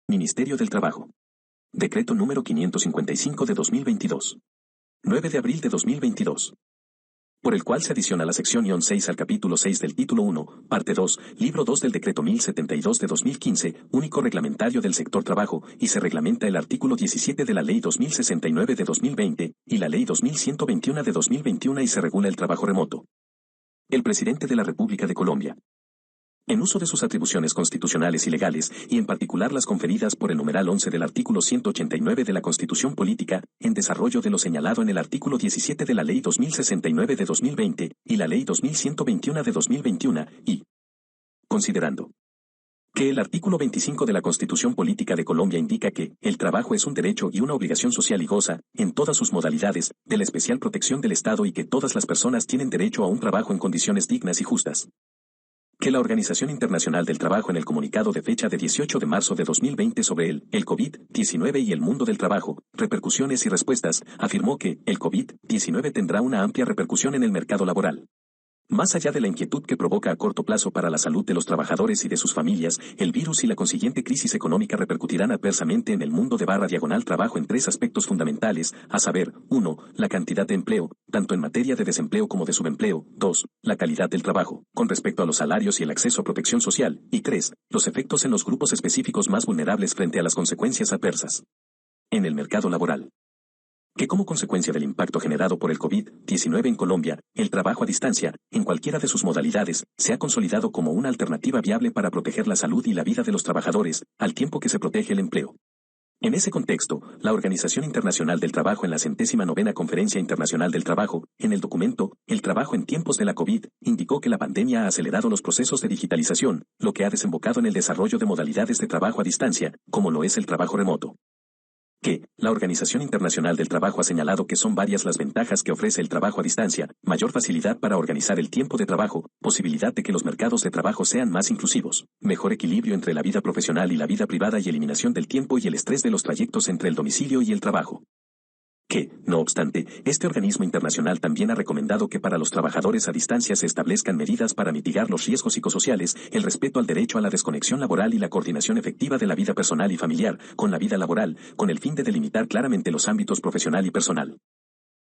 Ministerio del Trabajo. Decreto número 555 de 2022. 9 de abril de 2022. Por el cual se adiciona la sección -6 al capítulo 6 del título 1, parte 2, libro 2 del decreto 1072 de 2015, único reglamentario del sector trabajo, y se reglamenta el artículo 17 de la Ley 2069 de 2020, y la Ley 2121 de 2021 y se regula el trabajo remoto. El presidente de la República de Colombia, en uso de sus atribuciones constitucionales y legales, y en particular las conferidas por el numeral 11 del artículo 189 de la Constitución Política, en desarrollo de lo señalado en el artículo 17 de la Ley 2069 de 2020, y la Ley 2121 de 2021, y considerando que el artículo 25 de la Constitución Política de Colombia indica que el trabajo es un derecho y una obligación social y goza, en todas sus modalidades, de la especial protección del Estado y que todas las personas tienen derecho a un trabajo en condiciones dignas y justas. Que la Organización Internacional del Trabajo en el comunicado de fecha de 18 de marzo de 2020 sobre el COVID-19 y el mundo del trabajo, repercusiones y respuestas, afirmó que el COVID-19 tendrá una amplia repercusión en el mercado laboral. Más allá de la inquietud que provoca a corto plazo para la salud de los trabajadores y de sus familias, el virus y la consiguiente crisis económica repercutirán adversamente en el mundo de /trabajo en tres aspectos fundamentales, a saber, 1. La cantidad de empleo, tanto en materia de desempleo como de subempleo, 2. La calidad del trabajo, con respecto a los salarios y el acceso a protección social, y 3. Los efectos en los grupos específicos más vulnerables frente a las consecuencias adversas. En el mercado laboral. Que como consecuencia del impacto generado por el COVID-19 en Colombia, el trabajo a distancia, en cualquiera de sus modalidades, se ha consolidado como una alternativa viable para proteger la salud y la vida de los trabajadores, al tiempo que se protege el empleo. En ese contexto, la Organización Internacional del Trabajo en la 69ª Conferencia Internacional del Trabajo, en el documento El trabajo en tiempos de la COVID, indicó que la pandemia ha acelerado los procesos de digitalización, lo que ha desembocado en el desarrollo de modalidades de trabajo a distancia, como lo es el trabajo remoto. Que la Organización Internacional del Trabajo ha señalado que son varias las ventajas que ofrece el trabajo a distancia: mayor facilidad para organizar el tiempo de trabajo, posibilidad de que los mercados de trabajo sean más inclusivos, mejor equilibrio entre la vida profesional y la vida privada y eliminación del tiempo y el estrés de los trayectos entre el domicilio y el trabajo. Que, no obstante, este organismo internacional también ha recomendado que para los trabajadores a distancia se establezcan medidas para mitigar los riesgos psicosociales, el respeto al derecho a la desconexión laboral y la coordinación efectiva de la vida personal y familiar con la vida laboral, con el fin de delimitar claramente los ámbitos profesional y personal.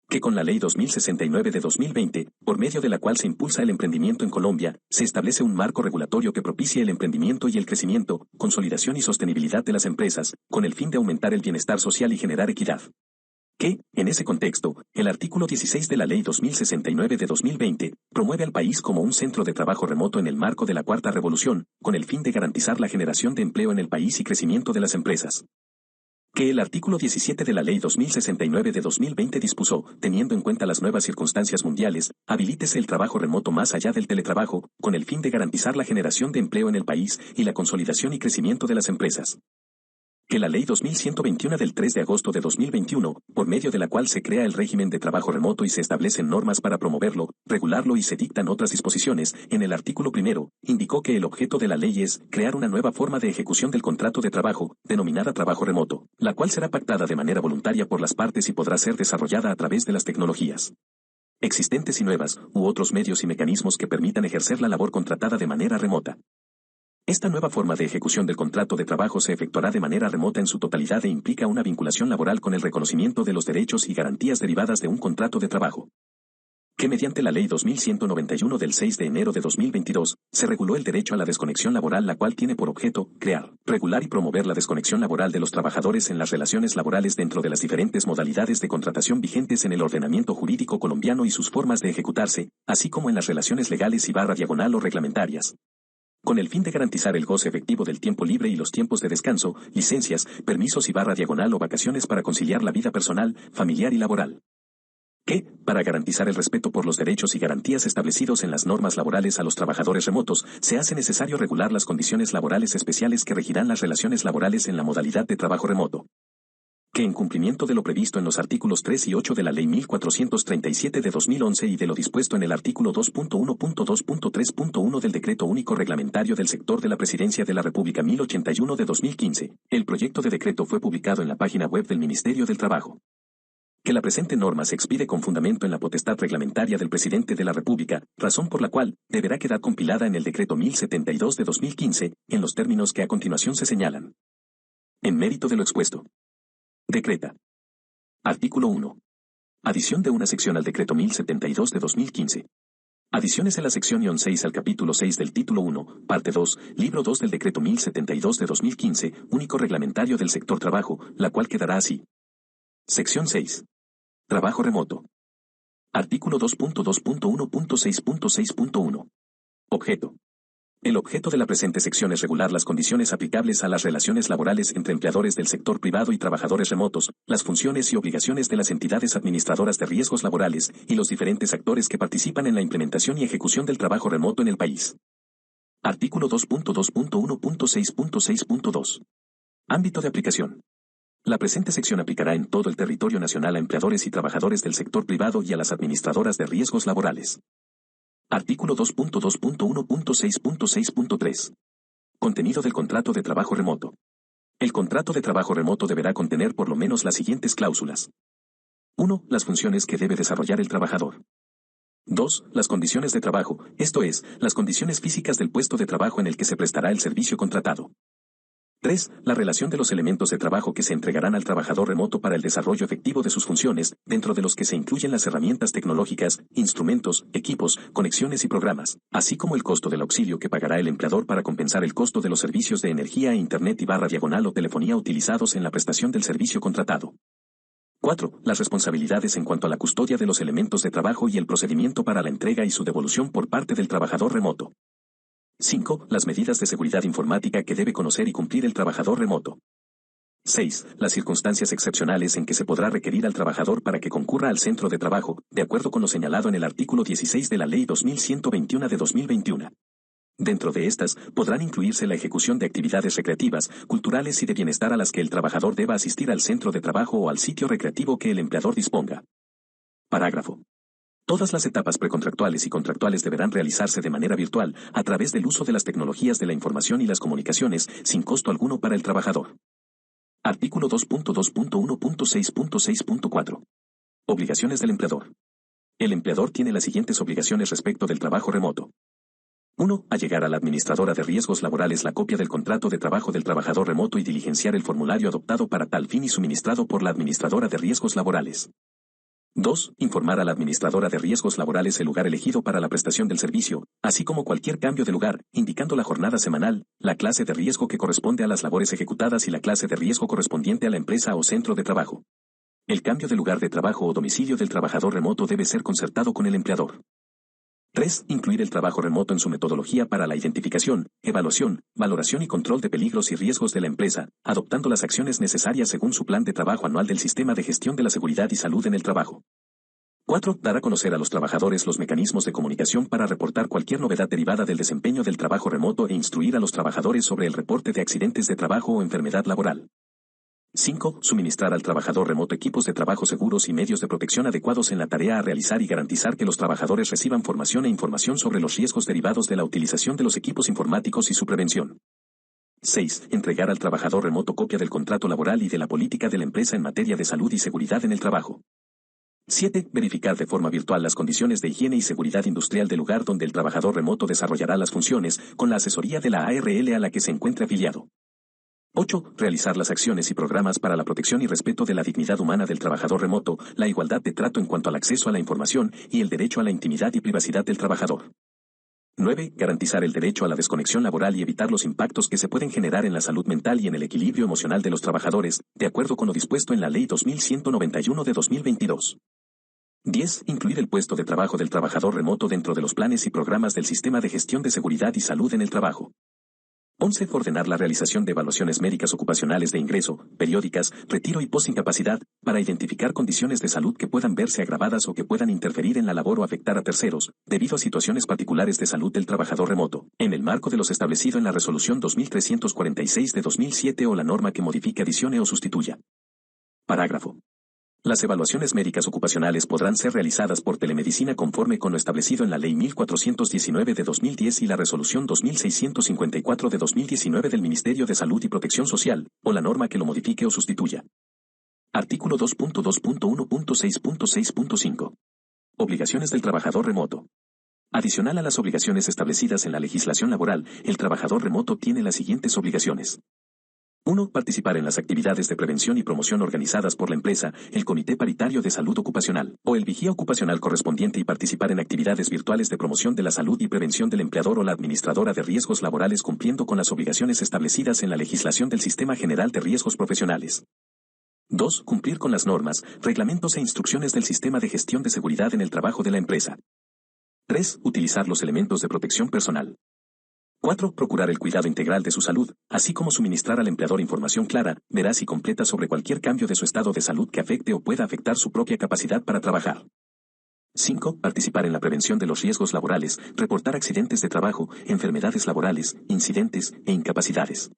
Que con la Ley 2069 de 2020, por medio de la cual se impulsa el emprendimiento en Colombia, se establece un marco regulatorio que propicie el emprendimiento y el crecimiento, consolidación y sostenibilidad de las empresas, con el fin de aumentar el bienestar social y generar equidad. Que, en ese contexto, el artículo 16 de la Ley 2069 de 2020 promueve al país como un centro de trabajo remoto en el marco de la Cuarta Revolución, con el fin de garantizar la generación de empleo en el país y crecimiento de las empresas. Que el artículo 17 de la Ley 2069 de 2020 dispuso, teniendo en cuenta las nuevas circunstancias mundiales, habilítese el trabajo remoto más allá del teletrabajo, con el fin de garantizar la generación de empleo en el país y la consolidación y crecimiento de las empresas. Que la Ley 2121 del 3 de agosto de 2021, por medio de la cual se crea el régimen de trabajo remoto y se establecen normas para promoverlo, regularlo y se dictan otras disposiciones, en el artículo 1, indicó que el objeto de la ley es crear una nueva forma de ejecución del contrato de trabajo, denominada trabajo remoto, la cual será pactada de manera voluntaria por las partes y podrá ser desarrollada a través de las tecnologías existentes y nuevas, u otros medios y mecanismos que permitan ejercer la labor contratada de manera remota. Esta nueva forma de ejecución del contrato de trabajo se efectuará de manera remota en su totalidad e implica una vinculación laboral con el reconocimiento de los derechos y garantías derivadas de un contrato de trabajo. Que mediante la Ley 2191 del 6 de enero de 2022, se reguló el derecho a la desconexión laboral, la cual tiene por objeto crear, regular y promover la desconexión laboral de los trabajadores en las relaciones laborales dentro de las diferentes modalidades de contratación vigentes en el ordenamiento jurídico colombiano y sus formas de ejecutarse, así como en las relaciones legales y /o reglamentarias, con el fin de garantizar el goce efectivo del tiempo libre y los tiempos de descanso, licencias, permisos y /o vacaciones para conciliar la vida personal, familiar y laboral. Que, para garantizar el respeto por los derechos y garantías establecidos en las normas laborales a los trabajadores remotos, se hace necesario regular las condiciones laborales especiales que regirán las relaciones laborales en la modalidad de trabajo remoto. Que en cumplimiento de lo previsto en los artículos 3 y 8 de la Ley 1437 de 2011 y de lo dispuesto en el artículo 2.1.2.3.1 del Decreto Único Reglamentario del Sector de la Presidencia de la República 1081 de 2015, el proyecto de decreto fue publicado en la página web del Ministerio del Trabajo. Que la presente norma se expide con fundamento en la potestad reglamentaria del Presidente de la República, razón por la cual deberá quedar compilada en el Decreto 1072 de 2015, en los términos que a continuación se señalan. En mérito de lo expuesto. Decreta. Artículo 1. Adición de una sección al Decreto 1072 de 2015. Adiciones en la sección -6 al capítulo 6 del título 1, parte 2, libro 2 del Decreto 1072 de 2015, único reglamentario del sector trabajo, la cual quedará así. Sección 6. Trabajo remoto. Artículo 2.2.1.6.6.1. Objeto. El objeto de la presente sección es regular las condiciones aplicables a las relaciones laborales entre empleadores del sector privado y trabajadores remotos, las funciones y obligaciones de las entidades administradoras de riesgos laborales y los diferentes actores que participan en la implementación y ejecución del trabajo remoto en el país. Artículo 2.2.1.6.6.2. Ámbito de aplicación. La presente sección aplicará en todo el territorio nacional a empleadores y trabajadores del sector privado y a las administradoras de riesgos laborales. Artículo 2.2.1.6.6.3. Contenido del contrato de trabajo remoto. El contrato de trabajo remoto deberá contener por lo menos las siguientes cláusulas. 1. Las funciones que debe desarrollar el trabajador. 2. Las condiciones de trabajo, esto es, las condiciones físicas del puesto de trabajo en el que se prestará el servicio contratado. 3. La relación de los elementos de trabajo que se entregarán al trabajador remoto para el desarrollo efectivo de sus funciones, dentro de los que se incluyen las herramientas tecnológicas, instrumentos, equipos, conexiones y programas, así como el costo del auxilio que pagará el empleador para compensar el costo de los servicios de energía e Internet y /diagonal o telefonía utilizados en la prestación del servicio contratado. 4. Las responsabilidades en cuanto a la custodia de los elementos de trabajo y el procedimiento para la entrega y su devolución por parte del trabajador remoto. 5. Las medidas de seguridad informática que debe conocer y cumplir el trabajador remoto. 6. Las circunstancias excepcionales en que se podrá requerir al trabajador para que concurra al centro de trabajo, de acuerdo con lo señalado en el artículo 16 de la Ley 2121 de 2021. Dentro de estas, podrán incluirse la ejecución de actividades recreativas, culturales y de bienestar a las que el trabajador deba asistir al centro de trabajo o al sitio recreativo que el empleador disponga. Parágrafo. Todas las etapas precontractuales y contractuales deberán realizarse de manera virtual, a través del uso de las tecnologías de la información y las comunicaciones, sin costo alguno para el trabajador. Artículo 2.2.1.6.6.4. Obligaciones del empleador. El empleador tiene las siguientes obligaciones respecto del trabajo remoto. 1. Allegar a la administradora de riesgos laborales la copia del contrato de trabajo del trabajador remoto y diligenciar el formulario adoptado para tal fin y suministrado por la administradora de riesgos laborales. 2. Informar a la administradora de riesgos laborales el lugar elegido para la prestación del servicio, así como cualquier cambio de lugar, indicando la jornada semanal, la clase de riesgo que corresponde a las labores ejecutadas y la clase de riesgo correspondiente a la empresa o centro de trabajo. El cambio de lugar de trabajo o domicilio del trabajador remoto debe ser concertado con el empleador. 3. Incluir el trabajo remoto en su metodología para la identificación, evaluación, valoración y control de peligros y riesgos de la empresa, adoptando las acciones necesarias según su plan de trabajo anual del Sistema de Gestión de la Seguridad y Salud en el Trabajo. 4. Dar a conocer a los trabajadores los mecanismos de comunicación para reportar cualquier novedad derivada del desempeño del trabajo remoto e instruir a los trabajadores sobre el reporte de accidentes de trabajo o enfermedad laboral. 5. Suministrar al trabajador remoto equipos de trabajo seguros y medios de protección adecuados en la tarea a realizar y garantizar que los trabajadores reciban formación e información sobre los riesgos derivados de la utilización de los equipos informáticos y su prevención. 6. Entregar al trabajador remoto copia del contrato laboral y de la política de la empresa en materia de salud y seguridad en el trabajo. 7. Verificar de forma virtual las condiciones de higiene y seguridad industrial del lugar donde el trabajador remoto desarrollará las funciones, con la asesoría de la ARL a la que se encuentre afiliado. 8. Realizar las acciones y programas para la protección y respeto de la dignidad humana del trabajador remoto, la igualdad de trato en cuanto al acceso a la información y el derecho a la intimidad y privacidad del trabajador. 9. Garantizar el derecho a la desconexión laboral y evitar los impactos que se pueden generar en la salud mental y en el equilibrio emocional de los trabajadores, de acuerdo con lo dispuesto en la Ley 2191 de 2022. 10. Incluir el puesto de trabajo del trabajador remoto dentro de los planes y programas del Sistema de Gestión de Seguridad y Salud en el Trabajo. 11. Ordenar la realización de evaluaciones médicas ocupacionales de ingreso, periódicas, retiro y posincapacidad, para identificar condiciones de salud que puedan verse agravadas o que puedan interferir en la labor o afectar a terceros, debido a situaciones particulares de salud del trabajador remoto, en el marco de lo establecido en la Resolución 2346 de 2007 o la norma que modifique, adicione o sustituya. Parágrafo. Las evaluaciones médicas ocupacionales podrán ser realizadas por telemedicina conforme con lo establecido en la Ley 1419 de 2010 y la Resolución 2654 de 2019 del Ministerio de Salud y Protección Social, o la norma que lo modifique o sustituya. Artículo 2.2.1.6.6.5. Obligaciones del trabajador remoto. Adicional a las obligaciones establecidas en la legislación laboral, el trabajador remoto tiene las siguientes obligaciones. 1. Participar en las actividades de prevención y promoción organizadas por la empresa, el Comité Paritario de Salud Ocupacional, o el vigía ocupacional correspondiente y participar en actividades virtuales de promoción de la salud y prevención del empleador o la administradora de riesgos laborales cumpliendo con las obligaciones establecidas en la legislación del Sistema General de Riesgos Profesionales. 2. Cumplir con las normas, reglamentos e instrucciones del Sistema de Gestión de Seguridad en el Trabajo de la empresa. 3. Utilizar los elementos de protección personal. 4. Procurar el cuidado integral de su salud, así como suministrar al empleador información clara, veraz y completa sobre cualquier cambio de su estado de salud que afecte o pueda afectar su propia capacidad para trabajar. 5. Participar en la prevención de los riesgos laborales, reportar accidentes de trabajo, enfermedades laborales, incidentes e incapacidades.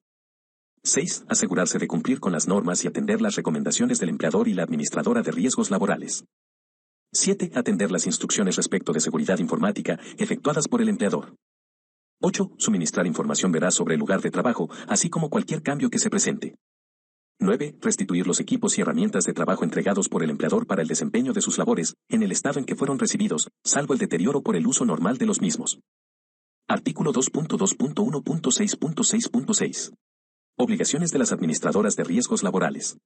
6. Asegurarse de cumplir con las normas y atender las recomendaciones del empleador y la administradora de riesgos laborales. 7. Atender las instrucciones respecto de seguridad informática efectuadas por el empleador. 8. Suministrar información veraz sobre el lugar de trabajo, así como cualquier cambio que se presente. 9. Restituir los equipos y herramientas de trabajo entregados por el empleador para el desempeño de sus labores, en el estado en que fueron recibidos, salvo el deterioro por el uso normal de los mismos. Artículo 2.2.1.6.6.6. Obligaciones de las administradoras de riesgos laborales.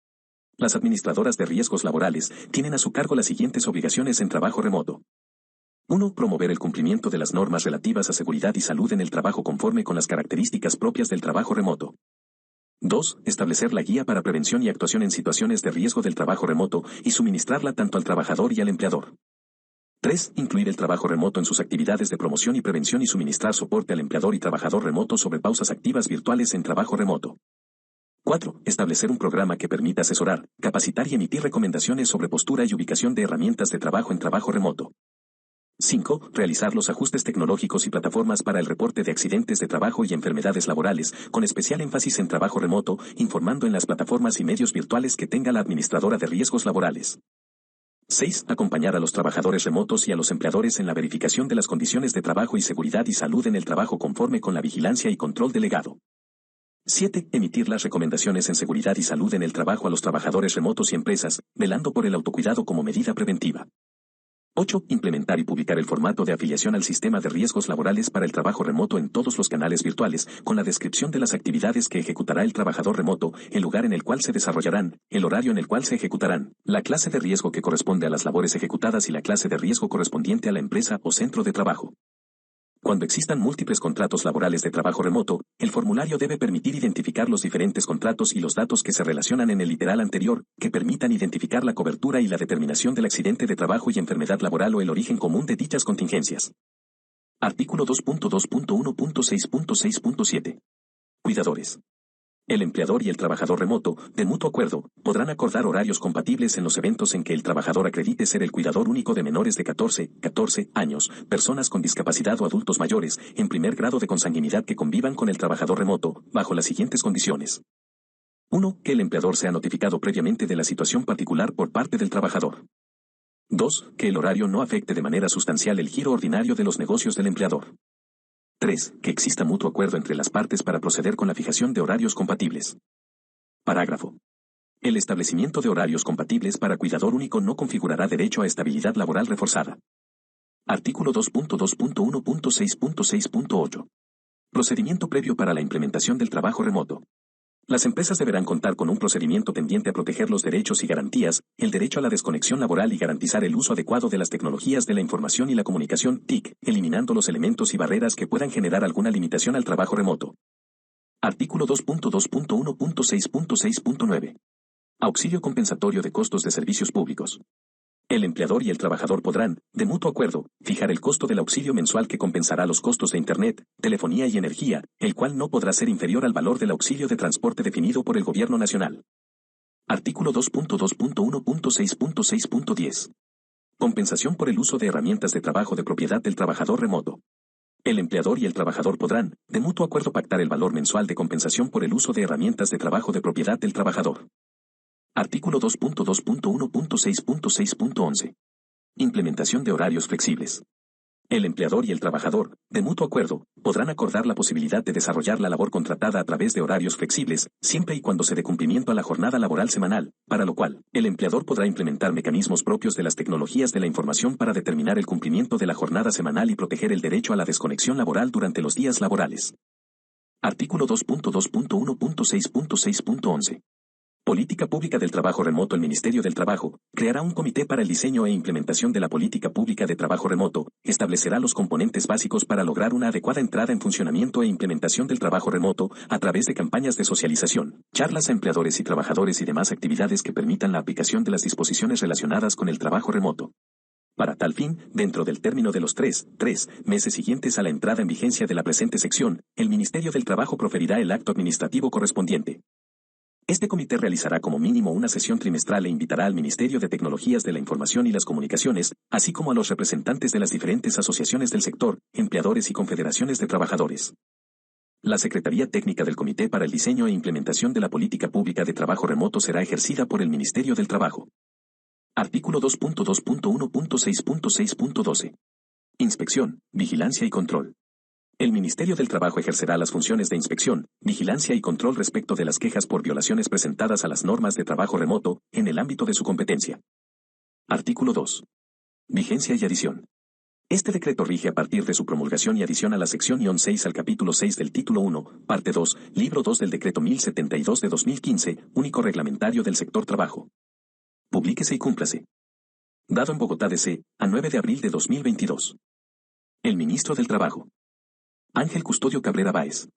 Las administradoras de riesgos laborales tienen a su cargo las siguientes obligaciones en trabajo remoto. 1. Promover el cumplimiento de las normas relativas a seguridad y salud en el trabajo conforme con las características propias del trabajo remoto. 2. Establecer la guía para prevención y actuación en situaciones de riesgo del trabajo remoto y suministrarla tanto al trabajador y al empleador. 3. Incluir el trabajo remoto en sus actividades de promoción y prevención y suministrar soporte al empleador y trabajador remoto sobre pausas activas virtuales en trabajo remoto. 4. Establecer un programa que permita asesorar, capacitar y emitir recomendaciones sobre postura y ubicación de herramientas de trabajo en trabajo remoto. 5. Realizar los ajustes tecnológicos y plataformas para el reporte de accidentes de trabajo y enfermedades laborales, con especial énfasis en trabajo remoto, informando en las plataformas y medios virtuales que tenga la administradora de riesgos laborales. 6. Acompañar a los trabajadores remotos y a los empleadores en la verificación de las condiciones de trabajo y seguridad y salud en el trabajo conforme con la vigilancia y control delegado. 7. Emitir las recomendaciones en seguridad y salud en el trabajo a los trabajadores remotos y empresas, velando por el autocuidado como medida preventiva. 8. Implementar y publicar el formato de afiliación al sistema de riesgos laborales para el trabajo remoto en todos los canales virtuales, con la descripción de las actividades que ejecutará el trabajador remoto, el lugar en el cual se desarrollarán, el horario en el cual se ejecutarán, la clase de riesgo que corresponde a las labores ejecutadas y la clase de riesgo correspondiente a la empresa o centro de trabajo. Cuando existan múltiples contratos laborales de trabajo remoto, el formulario debe permitir identificar los diferentes contratos y los datos que se relacionan en el literal anterior, que permitan identificar la cobertura y la determinación del accidente de trabajo y enfermedad laboral o el origen común de dichas contingencias. Artículo 2.2.1.6.6.7. Cuidadores. El empleador y el trabajador remoto, de mutuo acuerdo, podrán acordar horarios compatibles en los eventos en que el trabajador acredite ser el cuidador único de menores de 14 años, personas con discapacidad o adultos mayores, en primer grado de consanguinidad que convivan con el trabajador remoto, bajo las siguientes condiciones. 1. Que el empleador sea notificado previamente de la situación particular por parte del trabajador. 2. Que el horario no afecte de manera sustancial el giro ordinario de los negocios del empleador. 3. Que exista mutuo acuerdo entre las partes para proceder con la fijación de horarios compatibles. Parágrafo. El establecimiento de horarios compatibles para cuidador único no configurará derecho a estabilidad laboral reforzada. Artículo 2.2.1.6.6.8. Procedimiento previo para la implementación del trabajo remoto. Las empresas deberán contar con un procedimiento tendiente a proteger los derechos y garantías, el derecho a la desconexión laboral y garantizar el uso adecuado de las tecnologías de la información y la comunicación TIC, eliminando los elementos y barreras que puedan generar alguna limitación al trabajo remoto. Artículo 2.2.1.6.6.9. Auxilio compensatorio de costos de servicios públicos. El empleador y el trabajador podrán, de mutuo acuerdo, fijar el costo del auxilio mensual que compensará los costos de Internet, telefonía y energía, el cual no podrá ser inferior al valor del auxilio de transporte definido por el Gobierno Nacional. Artículo 2.2.1.6.6.10. Compensación por el uso de herramientas de trabajo de propiedad del trabajador remoto. El empleador y el trabajador podrán, de mutuo acuerdo, pactar el valor mensual de compensación por el uso de herramientas de trabajo de propiedad del trabajador. Artículo 2.2.1.6.6.11. Implementación de horarios flexibles. El empleador y el trabajador, de mutuo acuerdo, podrán acordar la posibilidad de desarrollar la labor contratada a través de horarios flexibles, siempre y cuando se dé cumplimiento a la jornada laboral semanal, para lo cual, el empleador podrá implementar mecanismos propios de las tecnologías de la información para determinar el cumplimiento de la jornada semanal y proteger el derecho a la desconexión laboral durante los días laborales. Artículo 2.2.1.6.6.11. Política Pública del Trabajo Remoto. El Ministerio del Trabajo creará un comité para el diseño e implementación de la política pública de trabajo remoto, establecerá los componentes básicos para lograr una adecuada entrada en funcionamiento e implementación del trabajo remoto, a través de campañas de socialización, charlas a empleadores y trabajadores y demás actividades que permitan la aplicación de las disposiciones relacionadas con el trabajo remoto. Para tal fin, dentro del término de los 3 meses siguientes a la entrada en vigencia de la presente sección, el Ministerio del Trabajo proferirá el acto administrativo correspondiente. Este comité realizará como mínimo una sesión trimestral e invitará al Ministerio de Tecnologías de la Información y las Comunicaciones, así como a los representantes de las diferentes asociaciones del sector, empleadores y confederaciones de trabajadores. La Secretaría Técnica del Comité para el Diseño e Implementación de la Política Pública de Trabajo Remoto será ejercida por el Ministerio del Trabajo. Artículo 2.2.1.6.6.12. Inspección, vigilancia y control. El Ministerio del Trabajo ejercerá las funciones de inspección, vigilancia y control respecto de las quejas por violaciones presentadas a las normas de trabajo remoto, en el ámbito de su competencia. Artículo 2. Vigencia y adición. Este decreto rige a partir de su promulgación y adición a la sección -6 al capítulo 6 del título 1, parte 2, libro 2 del decreto 1072 de 2015, único reglamentario del sector trabajo. Publíquese y cúmplase. Dado en Bogotá, D.C., a 9 de abril de 2022. El Ministro del Trabajo. Ángel Custodio Cabrera Báez.